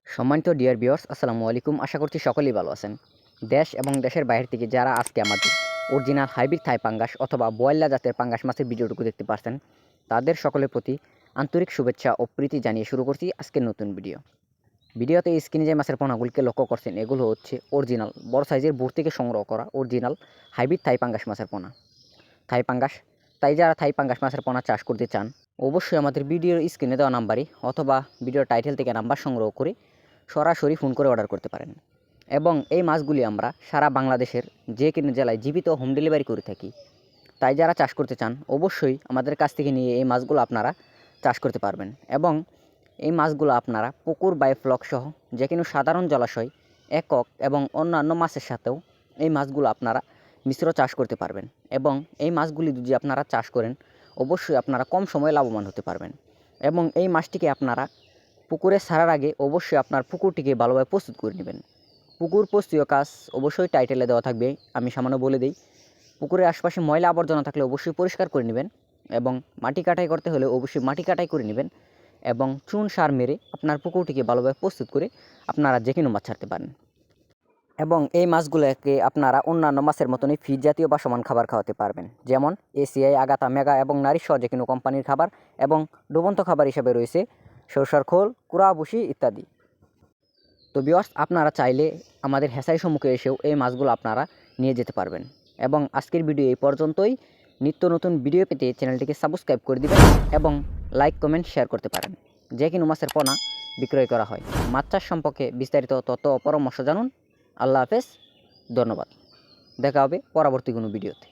সম্মানিত dear viewers, আসসালামু আলাইকুম। আশা করছি সকলেই ভালো আছেন। দেশ এবং দেশের বাইরে থেকে যারা আজকে আমাদের অরিজিনাল হাইব্রিড থাই পাঙ্গাস অথবা বোয়াল্লা জাতের পাঙ্গাস মাছের ভিডিওটুকু দেখতে পারছেন, তাদের সকলের প্রতি আন্তরিক শুভেচ্ছা ও প্রীতি জানিয়ে শুরু করছি আজকের নতুন ভিডিও। ভিডিওতে স্ক্রিনে যে মাছের পোনাগুলিকে লক্ষ্য করছেন, এগুলো হচ্ছে অরিজিনাল বড় সাইজের বুট থেকে সংগ্রহ করা অরিজিনাল হাইব্রিড থাই পাঙ্গাস মাছের পোনা। থাই পাঙ্গাস, তাই যারা থাই পাঙ্গাস মাছের পোনা চাষ করতে চান, অবশ্যই আমাদের ভিডিওর স্ক্রিনে দেওয়া নাম্বারে অথবা ভিডিওর টাইটেল থেকে নাম্বার সংগ্রহ করে সরাসরি ফোন করে অর্ডার করতে পারেন। এবং এই মাছগুলি আমরা সারা বাংলাদেশের যে কোনো জেলায় জীবিত হোম ডেলিভারি করে থাকি। তাই যারা চাষ করতে চান, অবশ্যই আমাদের কাছ থেকে নিয়ে এই মাছগুলো আপনারা চাষ করতে পারবেন। এবং এই মাছগুলো আপনারা পুকুর বা ফ্লক সহ যে কোনো সাধারণ জলাশয়, একক এবং অন্যান্য মাছের সাথেও এই মাছগুলো আপনারা মিশ্র চাষ করতে পারবেন। এবং এই মাছগুলি যদি আপনারা চাষ করেন, অবশ্যই আপনারা কম সময়ে লাভবান হতে পারবেন। এবং এই মাছটিকে আপনারা পুকুরে ছাড়ার আগে অবশ্যই আপনার পুকুরটিকে ভালোভাবে প্রস্তুত করে নেবেন। পুকুর প্রস্তুতীয় কাজ অবশ্যই টাইটেলে দেওয়া থাকবে, আমি সামান্য বলে দিই। পুকুরের আশপাশে ময়লা আবর্জনা থাকলে অবশ্যই পরিষ্কার করে নেবেন। এবং মাটি কাটাই করতে হলে অবশ্যই মাটি কাটাই করে নেবেন। এবং চুন সার মেরে আপনার পুকুরটিকে ভালোভাবে প্রস্তুত করে আপনারা যে কোনো মাছ ছাড়তে পারেন। এবং এই মাছগুলোকে আপনারা অন্যান্য মাছের মতনই ফিড জাতীয় বা সমান খাবার খাওয়াতে পারবেন, যেমন এসিআই, আগাতা, মেগা এবং নারী সহ যে কোনো কোম্পানির খাবার। এবং ডুবন্ত খাবার হিসাবে রয়েছে সরষার খোল, কুড়া, ভুসি ইত্যাদি। তো ভিউয়ার্স, আপনারা চাইলে আমাদের হ্যাচারি সম্মুখে এসেও এই মাছগুলো আপনারা নিয়ে যেতে পারবেন। এবং আজকের ভিডিও এই পর্যন্তই। নিত্য নতুন ভিডিও পেতে চ্যানেলটিকে সাবস্ক্রাইব করে দিবেন এবং লাইক, কমেন্ট, শেয়ার করতে পারেন। যে কোনো মাছের পোনা বিক্রয় করা হয়। মাছ চাষ সম্পর্কে বিস্তারিত তথ্য ও পরামর্শ জানুন। আল্লাহ হাফেজ, ধন্যবাদ। দেখা হবে পরবর্তী কোনো ভিডিওতে।